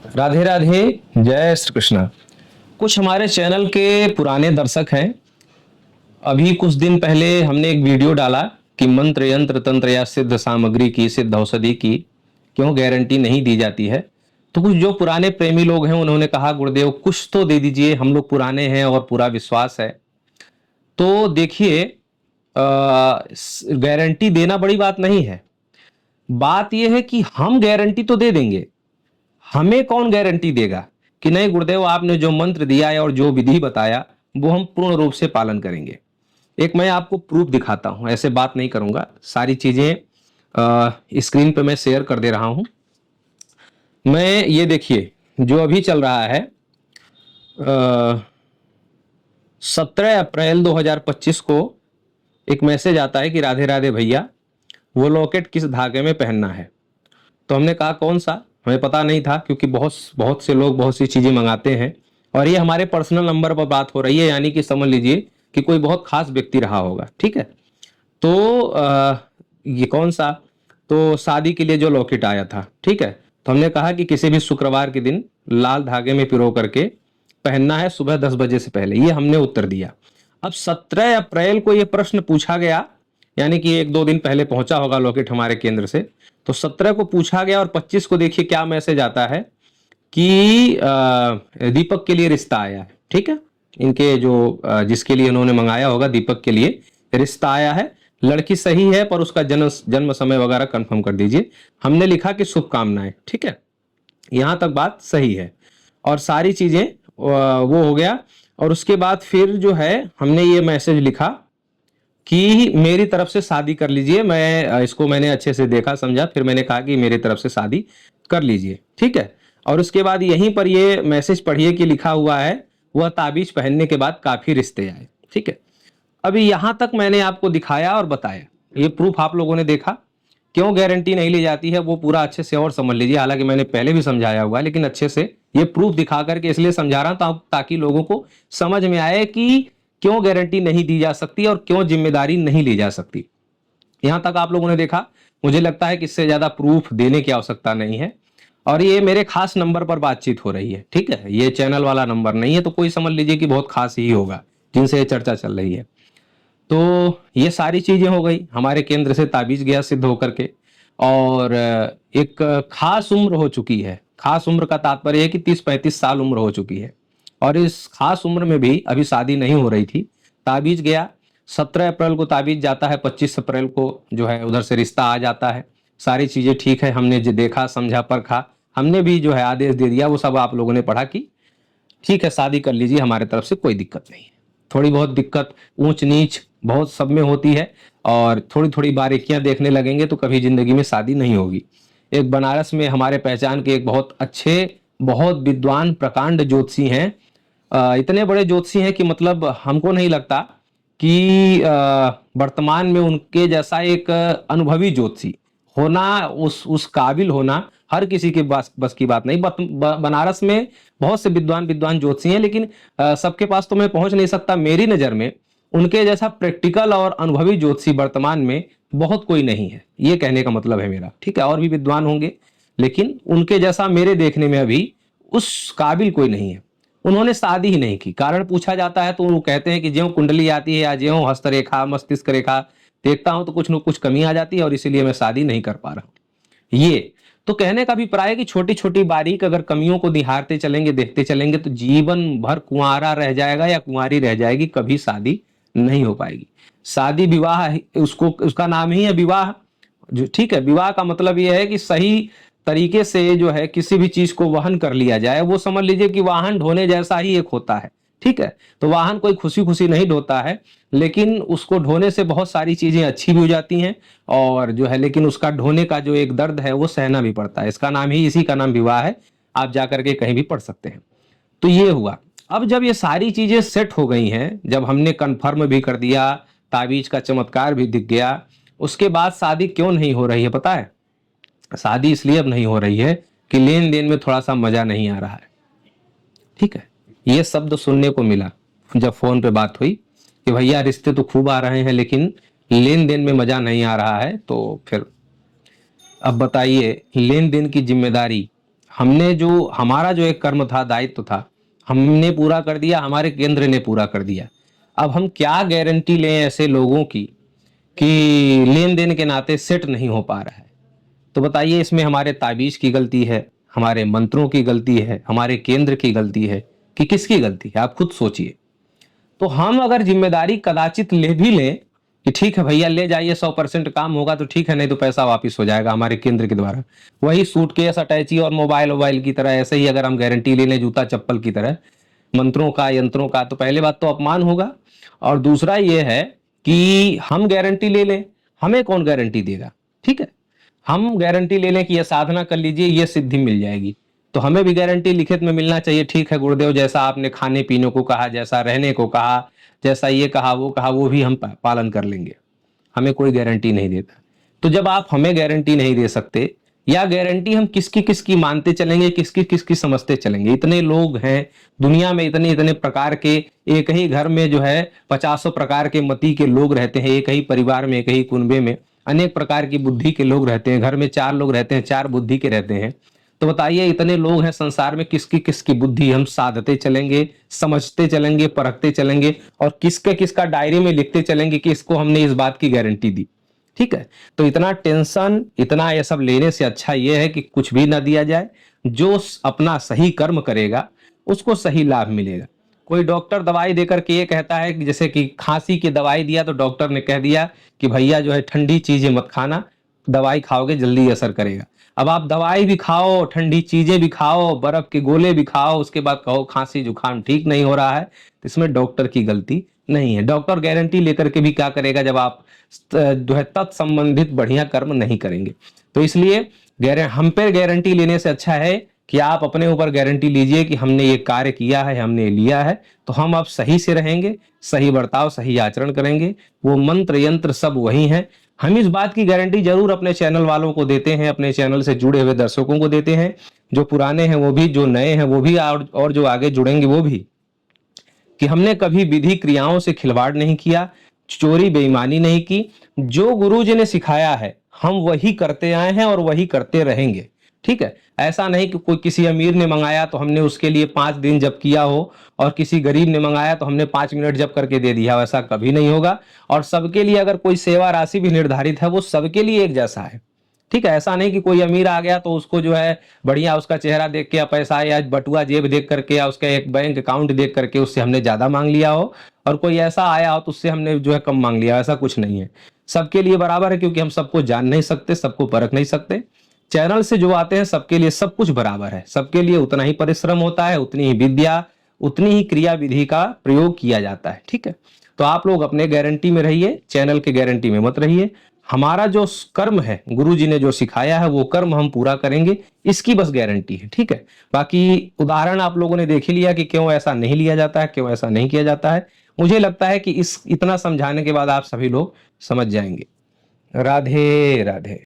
राधे राधे। जय श्री कृष्णा। कुछ हमारे चैनल के पुराने दर्शक हैं। अभी कुछ दिन पहले हमने एक वीडियो डाला कि मंत्र यंत्र तंत्र या सिद्ध सामग्री की, सिद्ध औषधि की क्यों गारंटी नहीं दी जाती है। तो कुछ जो पुराने प्रेमी लोग हैं उन्होंने कहा गुरुदेव कुछ तो दे दीजिए, हम लोग पुराने हैं और पूरा विश्वास है। तो देखिए, गारंटी देना बड़ी बात नहीं है। बात यह है कि हम गारंटी तो दे देंगे, हमें कौन गारंटी देगा कि नहीं गुरुदेव आपने जो मंत्र दिया है और जो विधि बताया वो हम पूर्ण रूप से पालन करेंगे। एक मैं आपको प्रूफ दिखाता हूं, ऐसे बात नहीं करूंगा, सारी चीजें स्क्रीन पे मैं शेयर कर दे रहा हूं। मैं ये देखिए जो अभी चल रहा है, 17 अप्रैल 2025 को एक मैसेज आता है कि राधे राधे भैया वो लॉकेट किस धागे में पहनना है। तो हमने कहा कौन सा, हमें पता नहीं था क्योंकि बहुत बहुत से लोग बहुत सी चीजें मंगाते हैं और ये हमारे पर्सनल नंबर पर बात हो रही है, यानी कि समझ लीजिए कि कोई बहुत खास व्यक्ति रहा होगा। ठीक है, तो ये कौन सा, तो शादी के लिए जो लॉकेट आया था। ठीक है, तो हमने कहा कि किसी भी शुक्रवार के दिन लाल धागे में पिरो करके पहनना है सुबह 10 बजे से पहले, ये हमने उत्तर दिया। अब 17 अप्रैल को ये प्रश्न पूछा गया, यानी कि एक दो दिन पहले पहुंचा होगा लॉकेट हमारे केंद्र से। तो 17 को पूछा गया और 25 को देखिए क्या मैसेज आता है कि दीपक के लिए रिश्ता आया है। ठीक है, इनके जो जिसके लिए उन्होंने मंगाया होगा दीपक के लिए रिश्ता आया है, लड़की सही है पर उसका जन्म जन्म समय वगैरह कंफर्म कर दीजिए। हमने लिखा कि शुभकामनाएं। ठीक है, यहां तक बात सही है और सारी चीजें वो हो गया। और उसके बाद फिर जो है हमने ये मैसेज लिखा कि मेरी तरफ से शादी कर लीजिए। मैं इसको मैंने अच्छे से देखा समझा, फिर मैंने कहा कि मेरी तरफ से शादी कर लीजिए। ठीक है, और उसके बाद यहीं पर ये मैसेज पढ़िए कि लिखा हुआ है वह ताबीज पहनने के बाद काफी रिश्ते आए। ठीक है, अभी यहां तक मैंने आपको दिखाया और बताया, ये प्रूफ आप लोगों ने देखा। क्यों गारंटी नहीं ली जाती है वो पूरा अच्छे से और समझ लीजिए, हालांकि मैंने पहले भी समझाया हुआ है लेकिन अच्छे से ये प्रूफ दिखा करके इसलिए समझा रहा हूं ताकि लोगों को समझ में आए कि क्यों गारंटी नहीं दी जा सकती और क्यों जिम्मेदारी नहीं ली जा सकती। यहां तक आप लोगों ने देखा, मुझे लगता है कि इससे ज्यादा प्रूफ देने की आवश्यकता नहीं है। और ये मेरे खास नंबर पर बातचीत हो रही है। ठीक है, ये चैनल वाला नंबर नहीं है, तो कोई समझ लीजिए कि बहुत खास ही होगा जिनसे ये चर्चा चल रही है। तो ये सारी चीजें हो गई, हमारे केंद्र से ताबीज गया सिद्ध होकर के, और एक खास उम्र हो चुकी है। खास उम्र का तात्पर्य है कि 30-35 साल उम्र हो चुकी है और इस खास उम्र में भी अभी शादी नहीं हो रही थी। ताबीज गया, 17 अप्रैल को ताबीज जाता है, 25 अप्रैल को जो है उधर से रिश्ता आ जाता है। सारी चीजें ठीक है, हमने जो देखा समझा परखा, हमने भी जो है आदेश दे दिया, वो सब आप लोगों ने पढ़ा कि ठीक है शादी कर लीजिए, हमारे तरफ से कोई दिक्कत नहीं है। थोड़ी बहुत दिक्कत ऊंच नीच बहुत सब में होती है और थोड़ी थोड़ी बारीकियां देखने लगेंगे तो कभी जिंदगी में शादी नहीं होगी। एक बनारस में हमारे पहचान के एक बहुत अच्छे, बहुत विद्वान प्रकांड ज्योतिषी हैं। इतने बड़े ज्योतिषी हैं कि मतलब हमको नहीं लगता कि वर्तमान में उनके जैसा एक अनुभवी ज्योतिषी होना, उस काबिल होना हर किसी के बस की बात नहीं। बनारस में बहुत से विद्वान विद्वान ज्योतिषी हैं लेकिन सबके पास तो मैं पहुंच नहीं सकता। मेरी नजर में उनके जैसा प्रैक्टिकल और अनुभवी ज्योतिषी वर्तमान में बहुत कोई नहीं है, ये कहने का मतलब है मेरा। ठीक है, और भी विद्वान होंगे लेकिन उनके जैसा मेरे देखने में अभी उस काबिल कोई नहीं है। उन्होंने शादी ही नहीं की। कारण पूछा जाता है तो वो कहते हैं कि ज्यों कुंडली आती है या ज्यों हस्तरेखा मस्तिष्क रेखा देखता हूं तो कुछ न कुछ कमी आ जाती है और इसीलिए मैं शादी नहीं कर पा रहा हूं। ये तो कहने का अभिप्राय है कि छोटी छोटी बारीक अगर कमियों को निहारते चलेंगे, देखते चलेंगे तो जीवन भर कुंवारा रह जाएगा या कुंवारी रह जाएगी, कभी शादी नहीं हो पाएगी। शादी विवाह उसको, उसका नाम ही है विवाह। जो ठीक है, विवाह का मतलब यह है कि सही तरीके से जो है किसी भी चीज को वहन कर लिया जाए। वो समझ लीजिए कि वाहन ढोने जैसा ही एक होता है। ठीक है, तो वाहन कोई खुशी खुशी नहीं ढोता है लेकिन उसको ढोने से बहुत सारी चीजें अच्छी भी हो जाती हैं और जो है, लेकिन उसका ढोने का जो एक दर्द है वो सहना भी पड़ता है। इसका नाम ही, इसी का नाम विवाह है। आप जाकर के कहीं भी पढ़ सकते हैं। तो ये हुआ। अब जब ये सारी चीजें सेट हो गई हैं, जब हमने कंफर्म भी कर दिया, ताबीज का चमत्कार भी दिख गया, उसके बाद शादी क्यों नहीं हो रही है पता है? शादी इसलिए अब नहीं हो रही है कि लेन देन में थोड़ा सा मजा नहीं आ रहा है। ठीक है, ये शब्द सुनने को मिला जब फोन पे बात हुई कि भैया रिश्ते तो खूब आ रहे हैं लेकिन लेन देन में मजा नहीं आ रहा है। तो फिर अब बताइए, लेन देन की जिम्मेदारी हमने जो हमारा जो एक कर्म था, दायित्व था, हमने पूरा कर दिया, हमारे केंद्र ने पूरा कर दिया। अब हम क्या गारंटी लें ऐसे लोगों की कि लेन देन के नाते सेट नहीं हो पा रहा है? तो बताइए, इसमें हमारे ताबीज की गलती है, हमारे मंत्रों की गलती है, हमारे केंद्र की गलती है, कि किसकी गलती है? आप खुद सोचिए। तो हम अगर जिम्मेदारी कदाचित ले भी लें कि ठीक है भैया ले जाइए, 100% काम होगा तो ठीक है, नहीं तो पैसा वापिस हो जाएगा हमारे केंद्र के द्वारा, वही सूटकेस, अटैची और मोबाइल वोबाइल की तरह ऐसे ही अगर हम गारंटी ले लें जूता चप्पल की तरह, मंत्रों का, यंत्रों का, तो पहले बात तो अपमान होगा। और दूसरा ये है कि हम गारंटी ले लें, हमें कौन गारंटी देगा? ठीक है, हम गारंटी ले लें कि ये साधना कर लीजिए, ये सिद्धि मिल जाएगी, तो हमें भी गारंटी लिखित में मिलना चाहिए। ठीक है गुरुदेव, जैसा आपने खाने पीने को कहा, जैसा रहने को कहा, जैसा ये कहा वो भी हम पालन कर लेंगे। हमें कोई गारंटी नहीं देता। तो जब आप हमें गारंटी नहीं दे सकते, या गारंटी हम किसकी किसकी मानते चलेंगे, किसकी किसकी समझते चलेंगे? इतने लोग हैं दुनिया में, इतने इतने प्रकार के, एक ही घर में जो है 50 प्रकार के मति के लोग रहते हैं, एक ही परिवार में, एक ही कुनबे में अनेक प्रकार की बुद्धि के लोग रहते हैं, घर में 4 लोग रहते हैं, 4 बुद्धि के रहते हैं। तो बताइए, इतने लोग हैं संसार में, किसकी किसकी बुद्धि हम साधते चलेंगे, समझते चलेंगे, परखते चलेंगे, और किसके किसका डायरी में लिखते चलेंगे कि इसको हमने इस बात की गारंटी दी? ठीक है, तो इतना टेंशन, इतना ये सब लेने से अच्छा ये है कि कुछ भी ना दिया जाए। जो अपना सही कर्म करेगा उसको सही लाभ मिलेगा। कोई डॉक्टर दवाई देकर के ये कहता है कि जैसे कि खांसी की दवाई दिया तो डॉक्टर ने कह दिया कि भैया जो है ठंडी चीजें मत खाना, दवाई खाओगे जल्दी असर करेगा। अब आप दवाई भी खाओ, ठंडी चीजें भी खाओ, बर्फ के गोले भी खाओ, उसके बाद कहो खांसी जुकाम ठीक नहीं हो रहा है, तो इसमें डॉक्टर की गलती नहीं है। डॉक्टर गारंटी लेकर के भी क्या करेगा जब आप जो है तत्संबंधित बढ़िया कर्म नहीं करेंगे? तो इसलिए हम पे गारंटी लेने से अच्छा है कि आप अपने ऊपर गारंटी लीजिए कि हमने ये कार्य किया है, हमने लिया है, तो हम अब सही से रहेंगे, सही बर्ताव, सही आचरण करेंगे। वो मंत्र यंत्र सब वही हैं। हम इस बात की गारंटी जरूर अपने चैनल वालों को देते हैं, अपने चैनल से जुड़े हुए दर्शकों को देते हैं, जो पुराने हैं वो भी, जो नए हैं वो भी, और जो आगे जुड़ेंगे वो भी, कि हमने कभी विधि क्रियाओं से खिलवाड़ नहीं किया, चोरी बेईमानी नहीं की। जो गुरु जी ने सिखाया है हम वही करते आए हैं और वही करते रहेंगे। ठीक है, ऐसा नहीं कि कोई किसी अमीर ने मंगाया तो हमने उसके लिए 5 दिन जप किया हो, और किसी गरीब ने मंगाया तो हमने 5 मिनट जप करके दे दिया हो, ऐसा कभी नहीं होगा। और सबके लिए अगर कोई सेवा राशि भी निर्धारित है, वो सबके लिए एक जैसा है। ठीक है, ऐसा नहीं कि कोई अमीर आ गया तो उसको जो है बढ़िया उसका चेहरा देख के, या पैसा या बटुआ जेब देख करके, या उसका एक बैंक अकाउंट देख करके उससे हमने ज्यादा मांग लिया हो, और कोई ऐसा आया हो तो उससे हमने जो है कम मांग लिया। ऐसा कुछ नहीं है, सबके लिए बराबर है, क्योंकि हम सबको जान नहीं सकते, सबको परख नहीं सकते। चैनल से जो आते हैं सबके लिए सब कुछ बराबर है, सबके लिए उतना ही परिश्रम होता है, उतनी ही विद्या, उतनी ही क्रिया विधि का प्रयोग किया जाता है। ठीक है, तो आप लोग अपने गारंटी में रहिए, चैनल के गारंटी में मत रहिए। हमारा जो कर्म है, गुरु जी ने जो सिखाया है वो कर्म हम पूरा करेंगे, इसकी बस गारंटी है। ठीक है, बाकी उदाहरण आप लोगों ने देख ही लिया कि क्यों ऐसा नहीं लिया जाता है, क्यों ऐसा नहीं किया जाता है। मुझे लगता है कि इस इतना समझाने के बाद आप सभी लोग समझ जाएंगे। राधे राधे।